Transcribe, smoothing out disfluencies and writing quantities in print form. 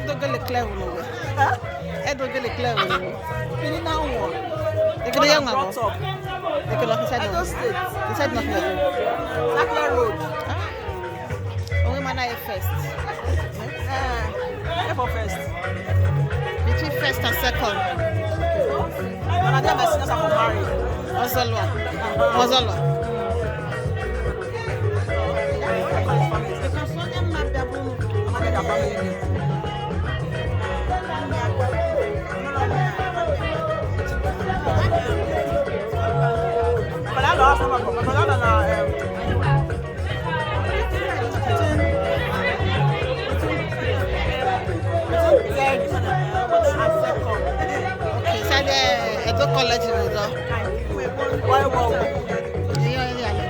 Edoge Leclerc no. Huh? Edoge Leclerc no. Fini now one. Ekele ya ngwa. Brought up. Ekele he said Edo no. State. He said nothing again. Sakla Road. Only man I first. For first. Between first and second. And I never seen us for married. Ozolwa. Ozolwa. Okay, so Edo College is on. Why won't Yeah, yeah.